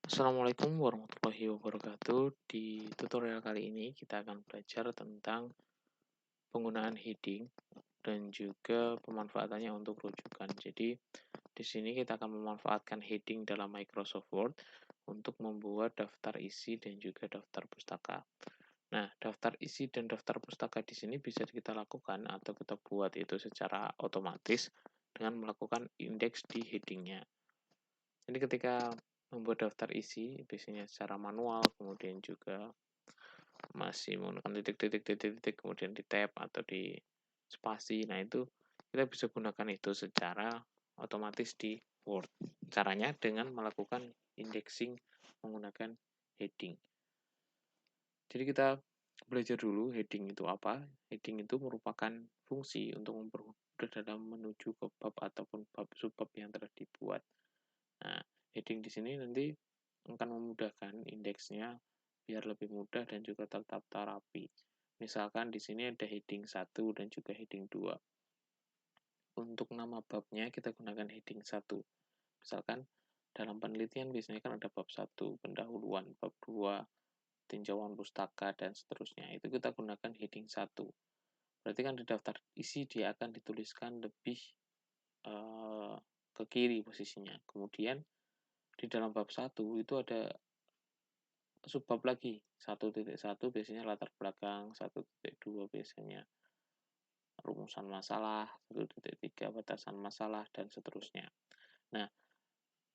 Assalamualaikum warahmatullahi wabarakatuh. Di tutorial kali ini kita akan belajar tentang penggunaan heading dan juga pemanfaatannya untuk rujukan. Jadi, di sini kita akan memanfaatkan heading dalam Microsoft Word untuk membuat daftar isi dan juga daftar pustaka. Nah, daftar isi dan daftar pustaka di sini bisa kita lakukan atau kita buat itu secara otomatis dengan melakukan indeks di headingnya. Jadi ketika membuat daftar isi, biasanya secara manual, kemudian juga masih menggunakan titik-titik, kemudian di tab atau di spasi. Nah, itu kita bisa gunakan itu secara otomatis di Word. Caranya dengan melakukan indexing menggunakan heading. Jadi kita belajar dulu heading itu apa. Heading itu merupakan fungsi untuk mempermudah dalam menuju ke bab ataupun bab subbab yang telah dibuat. Nah, heading di sini nanti akan memudahkan indeksnya biar lebih mudah dan juga tetap terapi. Misalkan di sini ada heading 1 dan juga heading 2. Untuk nama babnya kita gunakan heading 1. Misalkan dalam penelitian biasanya kan ada bab 1, pendahuluan, bab 2, tinjauan pustaka, dan seterusnya. Itu kita gunakan heading 1. Berarti kan di daftar isi dia akan dituliskan lebih ke kiri posisinya. Kemudian di dalam bab 1 itu ada subbab lagi. 1.1 biasanya latar belakang, 1.2 biasanya rumusan masalah, 1.3 batasan masalah, dan seterusnya. Nah,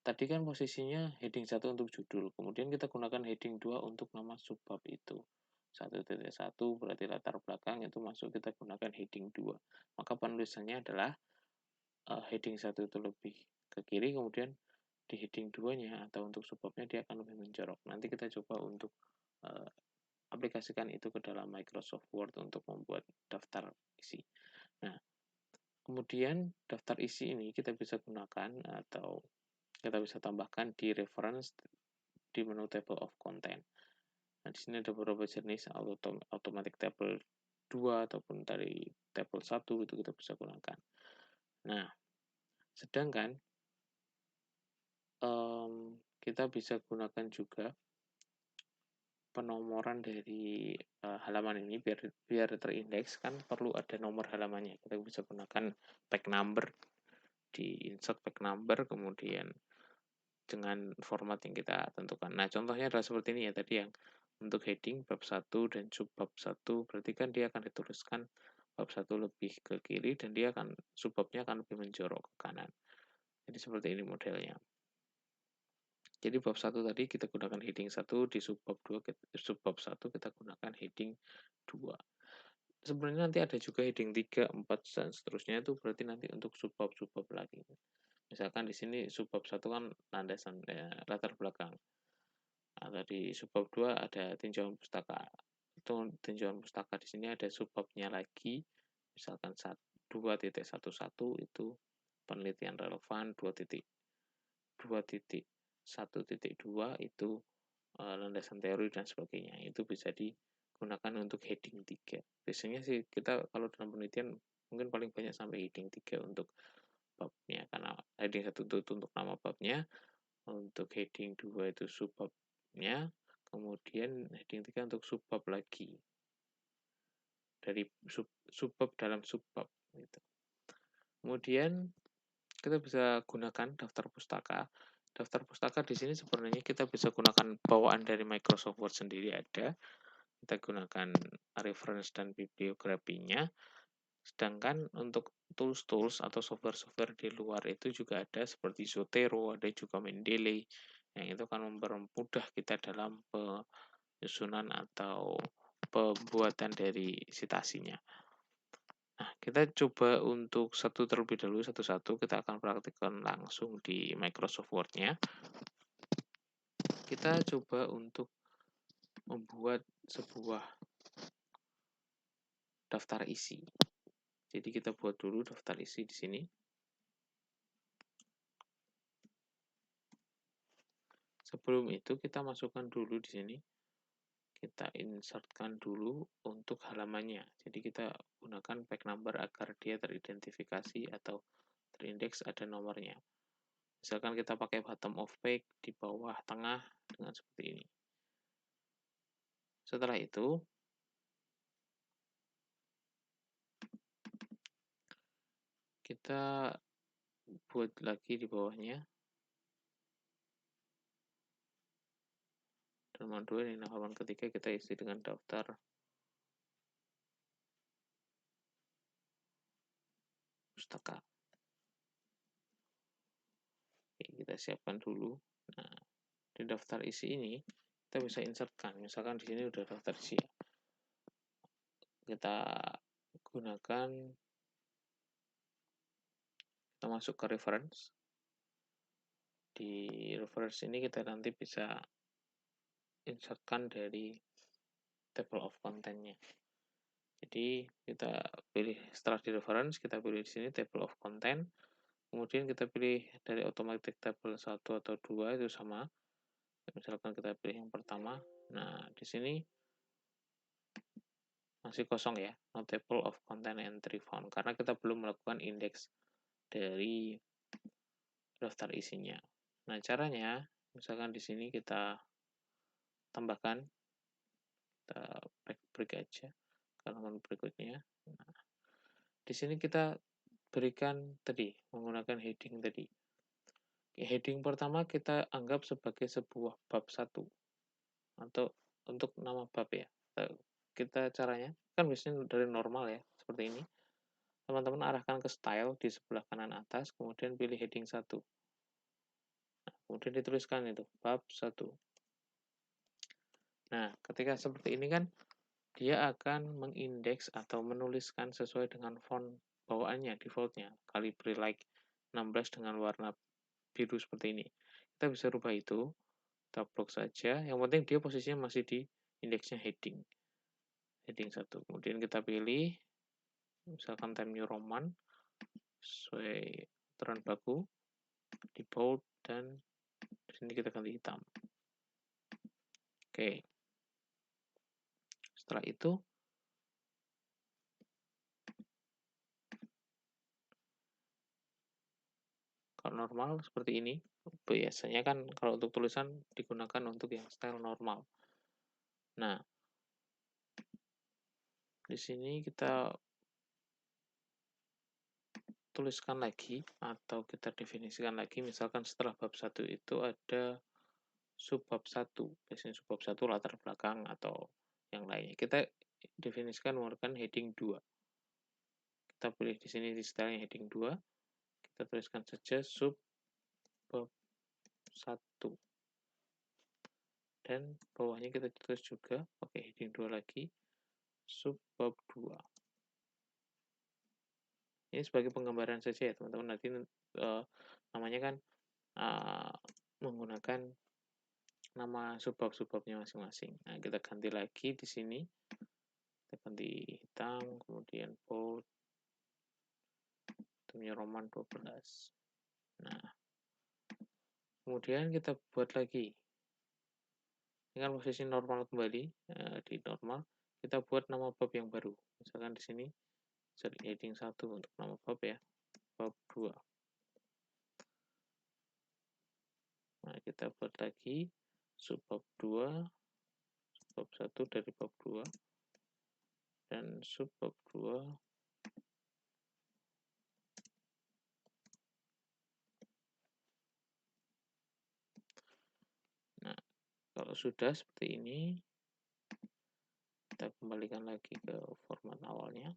tadi kan posisinya heading 1 untuk judul, kemudian kita gunakan heading 2 untuk nama subbab itu. 1.1 berarti latar belakang, itu masuk kita gunakan heading 2. Maka penulisannya adalah heading 1 itu lebih ke kiri, kemudian di heading 2-nya atau untuk subbabnya dia akan lebih menjorok. Nanti kita coba untuk uh, aplikasikan itu ke dalam Microsoft Word untuk membuat daftar isi. Nah, kemudian daftar isi ini kita bisa gunakan atau kita bisa tambahkan di reference di menu table of content. Nah, di sini ada beberapa jenis automatic table 2 ataupun dari table 1 itu kita bisa gunakan. Nah, sedangkan kita bisa gunakan juga penomoran dari halaman ini biar terindeks kan perlu ada nomor halamannya. Kita bisa gunakan page number, di insert page number, kemudian dengan format yang kita tentukan. Nah, contohnya adalah seperti ini ya tadi yang untuk heading bab 1 dan subbab 1 berarti kan dia akan dituliskan bab 1 lebih ke kiri dan dia akan subbabnya akan lebih menjorok ke kanan. Jadi seperti ini modelnya. Jadi bab 1 tadi kita gunakan heading 1, di subbab 2 subbab 1 kita gunakan heading 2. Sebenarnya nanti ada juga heading 3, 4 dan seterusnya itu berarti nanti untuk subbab-subbab lagi. Misalkan di sini subbab 1 kan landasan latar belakang. Atau di subbab 2 ada tinjauan pustaka. Itu tinjauan pustaka di sini ada subbabnya lagi. Misalkan 2.11 itu penelitian relevan, 2.1.2 itu landasan teori dan sebagainya. Itu bisa digunakan untuk heading 3. Biasanya sih kita kalau dalam penelitian mungkin paling banyak sampai heading 3 untuk babnya, karena heading 1 itu untuk nama babnya, untuk heading 2 itu subbabnya, kemudian heading 3 untuk subbab lagi. Dari subbab dalam subbab gitu. Kemudian kita bisa gunakan daftar pustaka. Daftar pustaka di sini sebenarnya kita bisa gunakan bawaan dari Microsoft Word sendiri ada. Kita gunakan reference dan bibliografinya. Sedangkan untuk tools-tools atau software-software di luar itu juga ada seperti Zotero, ada juga Mendeley, yang itu akan mempermudah kita dalam penyusunan atau pembuatan dari citasinya. Nah, kita coba untuk satu terlebih dahulu, satu-satu kita akan praktikkan langsung di Microsoft Word-nya. Kita coba untuk membuat sebuah daftar isi. Jadi kita buat dulu daftar isi di sini. Sebelum itu kita masukkan dulu di sini. Kita insertkan dulu untuk halamannya. Jadi kita gunakan page number agar dia teridentifikasi atau terindeks ada nomornya. Misalkan kita pakai bottom of page di bawah tengah dengan seperti ini. Setelah itu, kita buat lagi di bawahnya. Halaman 2 ini, halaman ketiga kita isi dengan daftar pustaka. Oke, kita siapkan dulu. Nah, di daftar isi ini kita bisa insertkan. Misalkan di sini udah daftar isi ya. Kita gunakan, kita masuk ke reference. Di reference ini kita nanti bisa insertkan dari table of content-nya. Jadi kita pilih setelah di reference, kita pilih di sini table of content. Kemudian kita pilih dari automatic table 1 atau 2 itu sama. Misalkan kita pilih yang pertama. Nah, di sini masih kosong ya, no table of content entry found, karena kita belum melakukan indeks dari daftar isinya. Nah, caranya, misalkan di sini kita tambahkan, kita break aja ke halaman berikutnya. Nah, di sini kita berikan tadi, menggunakan heading tadi. Heading pertama kita anggap sebagai sebuah bab 1, atau untuk nama bab ya. Kita caranya, kan biasanya dari normal ya, seperti ini. Teman-teman arahkan ke style di sebelah kanan atas, kemudian pilih heading 1. Nah, kemudian dituliskan itu, bab 1. Nah, ketika seperti ini kan, dia akan mengindeks atau menuliskan sesuai dengan font bawaannya, defaultnya. Calibri like 16 dengan warna biru seperti ini. Kita bisa rubah itu, kita blok saja. Yang penting dia posisinya masih di indeksnya heading. Heading 1. Kemudian kita pilih, misalkan Time New Roman, sesuai aturan baku, di bold, dan di sini kita ganti hitam. Oke. Setelah itu, kalau normal seperti ini, biasanya kan kalau untuk tulisan digunakan untuk yang style normal. Nah, di sini kita tuliskan lagi atau kita definisikan lagi, misalkan setelah bab 1 itu ada subbab 1, biasanya subbab 1 latar belakang atau yang lainnya. Kita definisikan menggunakan heading 2. Kita pilih di sini di style heading 2, kita tuliskan saja subbab 1. Dan bawahnya kita tulis juga pakai heading 2 lagi, subbab 2. Ini sebagai penggambaran saja ya teman-teman, nanti namanya kan menggunakan nama subbab-subbabnya masing-masing. Nah, kita ganti lagi di sini, kita ganti hitam, kemudian bold, hitamnya Roman 12. Nah, kemudian kita buat lagi, dengan posisi normal kembali, di normal, kita buat nama bab yang baru. Misalkan di sini, heading 1 untuk nama bab ya, bab 2. Nah, kita buat lagi subbab 2, subbab 1 dari bab 2, dan subbab 2 Nah, kalau sudah seperti ini, kita kembalikan lagi ke format awalnya.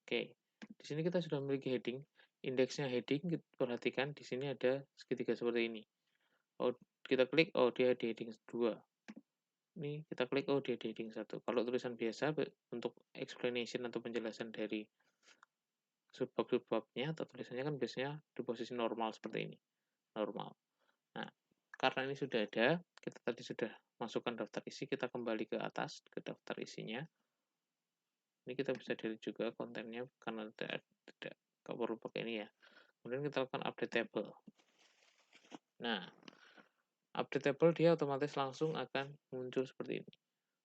Oke, di sini kita sudah memiliki heading. Indeksnya heading, perhatikan di sini ada segitiga seperti ini. Oh, kita klik, oh dia di heading 2. Ini kita klik, oh dia di heading 1. Kalau tulisan biasa, untuk explanation atau penjelasan dari subbab-subbabnya atau tulisannya kan biasanya di posisi normal seperti ini. Normal. Nah, karena ini sudah ada, kita tadi sudah masukkan daftar isi, kita kembali ke atas, ke daftar isinya. Ini kita bisa delete juga kontennya, karena tidak perlu pakai ini ya. Kemudian kita lakukan update table. Nah, update table dia otomatis langsung akan muncul seperti ini.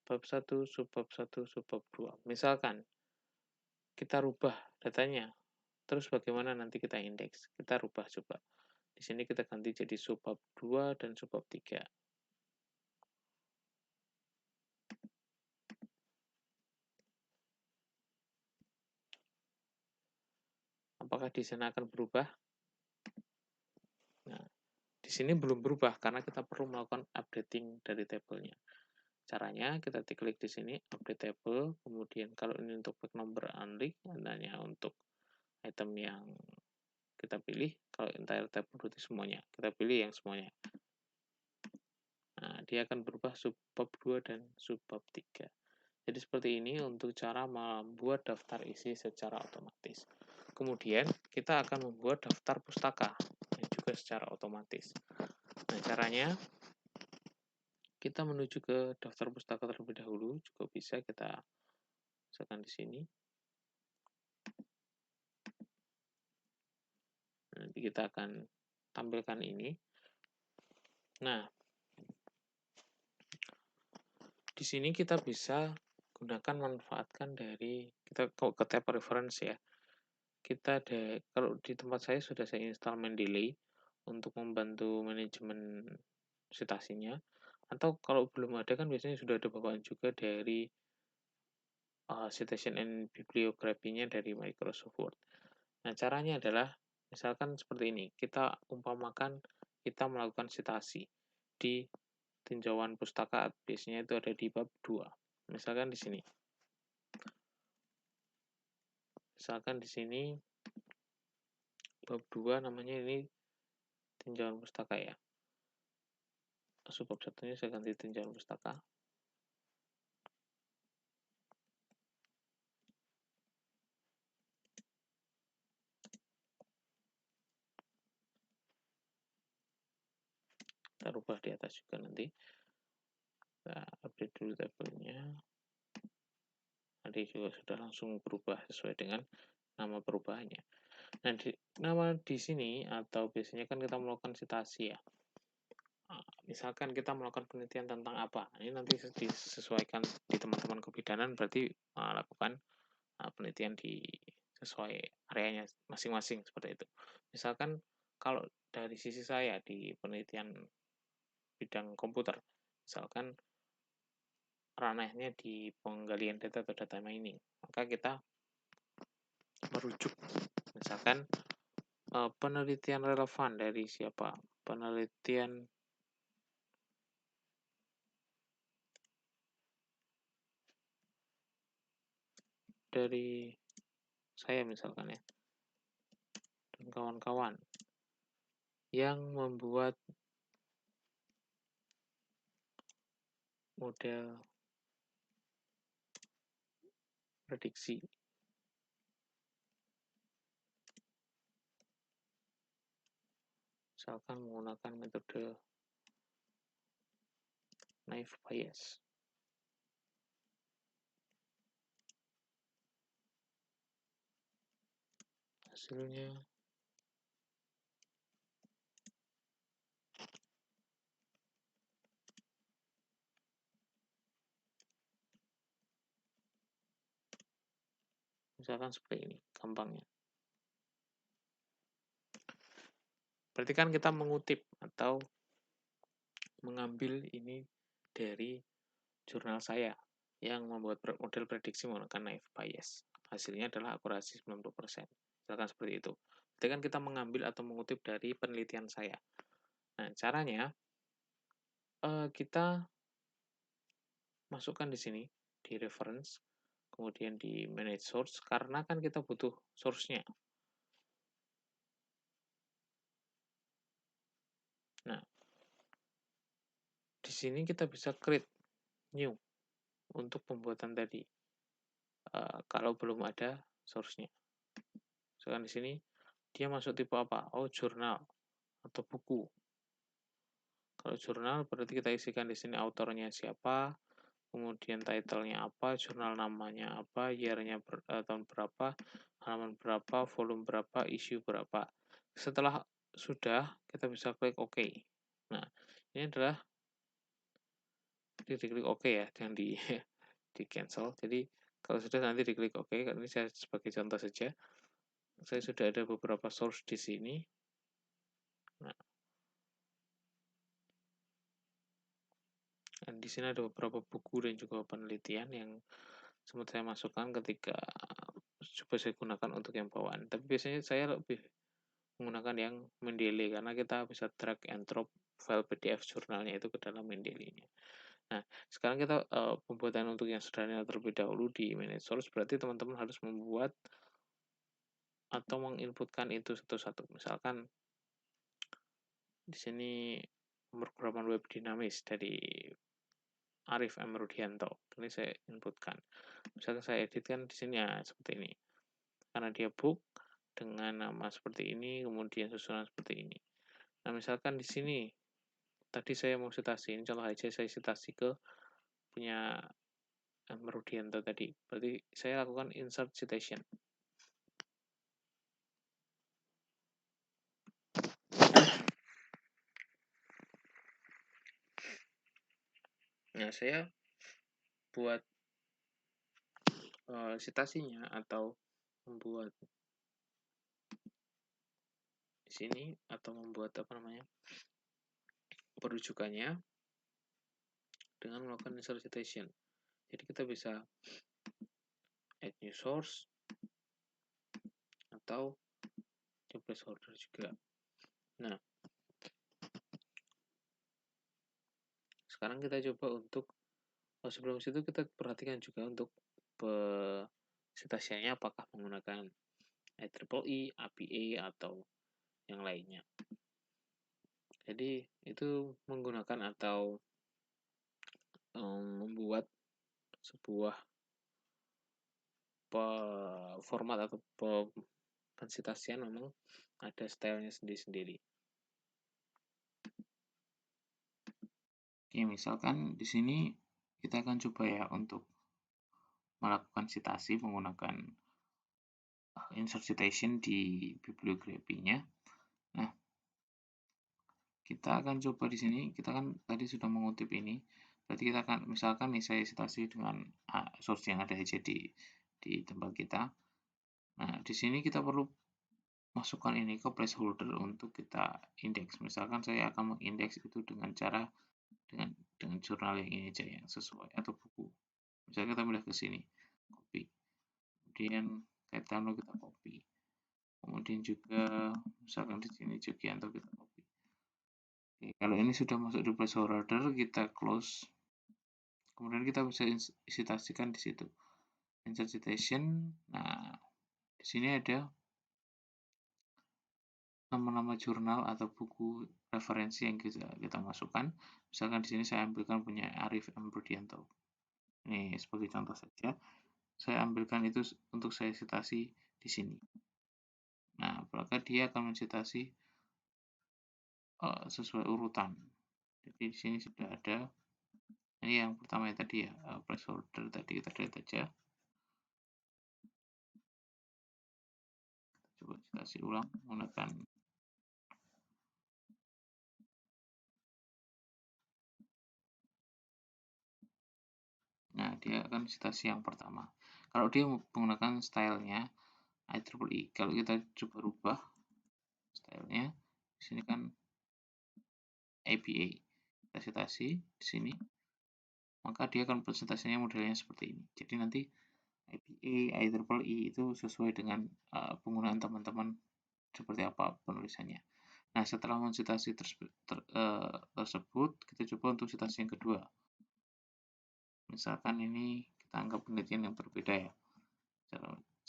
Bab 1, subbab 1, subbab 2. Misalkan, kita rubah datanya. Terus bagaimana nanti kita indeks? Kita rubah coba. Di sini kita ganti jadi subbab 2 dan subbab 3. Apakah di sana akan berubah? Nah, di sini belum berubah karena kita perlu melakukan updating dari tabelnya. Caranya kita klik di sini update table, kemudian kalau ini untuk back number unlinked, hanya untuk item yang kita pilih, kalau entire table berarti semuanya. Kita pilih yang semuanya. Nah, dia akan berubah subbab 2 dan subbab 3. Jadi seperti ini untuk cara membuat daftar isi secara otomatis. Kemudian kita akan membuat daftar pustaka yang juga secara otomatis. Nah, caranya kita menuju ke daftar pustaka terlebih dahulu, juga bisa kita misalkan di sini. Nanti kita akan tampilkan ini. Nah, di sini kita bisa gunakan manfaatkan dari kita ke tab reference ya. Kita ada kalau di tempat saya sudah saya install Mendeley untuk membantu manajemen citasinya. Atau kalau belum ada kan biasanya sudah ada bawaan juga dari citation and bibliography-nya dari Microsoft Word. Nah, caranya adalah misalkan seperti ini. Kita umpamakan kita melakukan citasi di tinjauan pustaka, biasanya itu ada di bab 2. Misalkan di sini. Misalkan di sini bab 2 namanya ini tinjauan pustaka ya. Subbab satunya saya ganti tinjauan pustaka. Kita rubah di atas juga nanti. Kita update dulu tabelnya. Nanti juga sudah langsung berubah sesuai dengan nama perubahannya. Nah, nama di sini atau biasanya kan kita melakukan citasi ya. Misalkan kita melakukan penelitian tentang apa, ini nanti disesuaikan di teman-teman kebidanan, berarti lakukan penelitian di sesuai areanya masing-masing seperti itu. Misalkan kalau dari sisi saya di penelitian bidang komputer, misalkan ranahnya di penggalian data atau data mining, maka kita merujuk misalkan penelitian relevan dari siapa, penelitian dari saya misalkan ya, dan kawan-kawan yang membuat model prediksi. Misalkan menggunakan metode naive Bayes. Hasilnya misalkan seperti ini, gampangnya. Berarti kan kita mengutip atau mengambil ini dari jurnal saya yang membuat model prediksi menggunakan naive Bayes. Hasilnya adalah akurasi 90%. Misalkan seperti itu. Berarti kan kita mengambil atau mengutip dari penelitian saya. Nah, caranya kita masukkan di sini di reference, kemudian di manage source, karena kan kita butuh source-nya. Nah, di sini kita bisa create new untuk pembuatan tadi. Kalau belum ada source-nya. Misalkan di sini dia masuk tipe apa? Oh, jurnal atau buku. Kalau jurnal berarti kita isikan di sini autornya siapa, kemudian title-nya apa, jurnal namanya apa, year-nya tahun berapa, halaman berapa, volume berapa, issue berapa. Setelah sudah, kita bisa klik OK. Nah, ini adalah diklik OK ya, jangan di cancel. Jadi kalau sudah nanti diklik OK, ini saya sebagai contoh saja. saya sudah ada beberapa source di sini. Nah, dan di sini ada beberapa buku dan juga penelitian yang sempat saya masukkan ketika coba saya gunakan untuk yang bawaan. Tapi biasanya saya lebih menggunakan yang Mendeley karena kita bisa drag and drop file PDF jurnalnya itu ke dalam Mendeley-nya. Nah, sekarang kita pembuatan untuk yang sederhana terlebih dahulu di manage source, berarti teman-teman harus membuat atau menginputkan itu satu-satu. Misalkan di sini pemrograman web dinamis dari Arif M. Rudianto. Ini saya inputkan. Misalkan saya editkan di sini ya seperti ini. Karena dia book dengan nama seperti ini, kemudian susunan seperti ini. Nah, misalkan di sini tadi saya mau citasi, ini contoh aja saya citasi ke punya M. Rudianto tadi. Berarti saya lakukan insert citation. Nah, saya buat citasinya atau membuat di sini atau membuat apa namanya perujukannya dengan melakukan insert citation. Jadi kita bisa add new source atau new placeholder juga. Nah, sekarang kita coba untuk sebelum situ kita perhatikan juga untuk citasinya apakah menggunakan IEEE, APA atau yang lainnya. Jadi itu menggunakan atau membuat sebuah format atau pensitasian memang ada stylenya sendiri-sendiri. Oke, misalkan di sini kita akan coba ya untuk melakukan citasi menggunakan insert citation di bibliografinya. Nah, kita akan coba di sini, kita kan tadi sudah mengutip ini, berarti kita akan misalkan nih saya citasi dengan source yang ada aja di tempat kita. Nah, di sini kita perlu masukkan ini ke placeholder untuk kita indeks. Misalkan saya akan mengindeks itu dengan cara dengan jurnal yang ini aja yang sesuai atau buku. Misalnya kita pindah ke sini, copy. Kemudian kita copy. Kemudian juga misalkan di sini Jugianto kita copy. Oke, kalau ini sudah masuk di placeholder, kita close. Kemudian kita bisa citasikan di situ. Insert citation. Nah, di sini ada nama-nama jurnal atau buku referensi yang kita masukkan. Misalkan di sini saya ambilkan punya Arif M. Rudianto. Ini sebagai contoh saja. Saya ambilkan itu untuk saya citasi di sini. Nah, maka dia akan mencitasi sesuai urutan. Jadi di sini sudah ada. Ini yang pertama yang tadi ya, placeholder tadi kita lihat aja. Coba citasi ulang menggunakan Nah, dia akan citasi yang pertama. Kalau dia menggunakan stylenya IEEE, kalau kita coba rubah stylenya, di sini kan APA. Kita citasi di sini, maka dia akan presentasinya modelnya seperti ini. Jadi nanti IPA, IEEE itu sesuai dengan penggunaan teman-teman seperti apa penulisannya. Nah, setelah mencitasi tersebut, kita coba untuk citasi yang kedua. Misalkan ini kita anggap penelitian yang berbeda ya,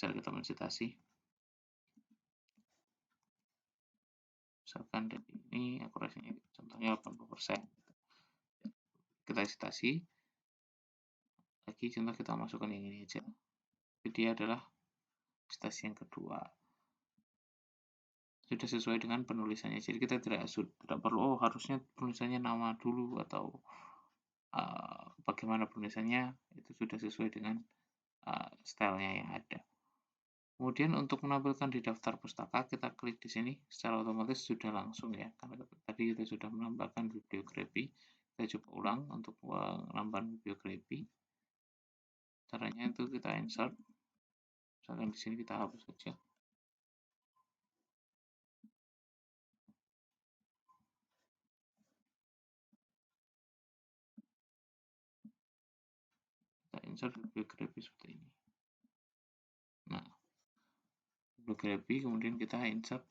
cara kita mencitasi. Misalkan dari ini akurasinya contohnya 80%. Kita citasi. Lagi contoh kita masukkan yang ini aja. Jadi dia adalah citasi yang kedua. Sudah sesuai dengan penulisannya. Jadi kita tidak perlu harusnya penulisannya nama dulu atau bagaimana penulisannya, itu sudah sesuai dengan stylenya yang ada. Kemudian untuk menampilkan di daftar pustaka, kita klik di sini, secara otomatis sudah langsung ya, karena tadi kita sudah menambahkan bibliografi. Kita coba ulang untuk menambahkan bibliografi. Caranya itu kita insert, misalkan di sini kita hapus saja. insert bibliografi seperti ini. Nah, bibliografi, kemudian kita insert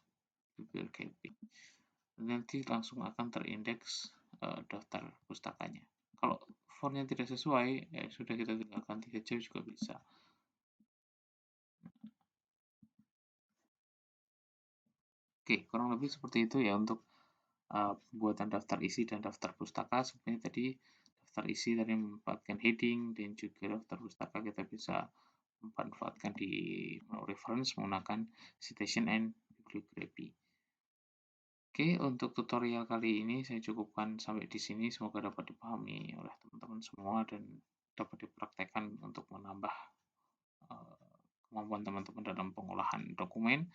bibliografi. Nanti langsung akan terindeks daftar pustakanya. Kalau formnya tidak sesuai, ya sudah, kita tinggal ganti saja juga bisa. Oke, kurang lebih seperti itu ya untuk pembuatan daftar isi dan daftar pustaka. Sebenarnya tadi daftar isi tadi memanfaatkan heading, dan juga daftar pustaka kita bisa memanfaatkan di menu reference menggunakan citation and bibliography. Oke, untuk tutorial kali ini saya cukupkan sampai di sini. Semoga dapat dipahami oleh teman-teman semua dan dapat dipraktekkan untuk menambah kemampuan teman-teman dalam pengolahan dokumen.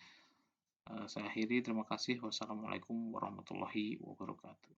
Saya akhiri, terima kasih. Wassalamualaikum warahmatullahi wabarakatuh.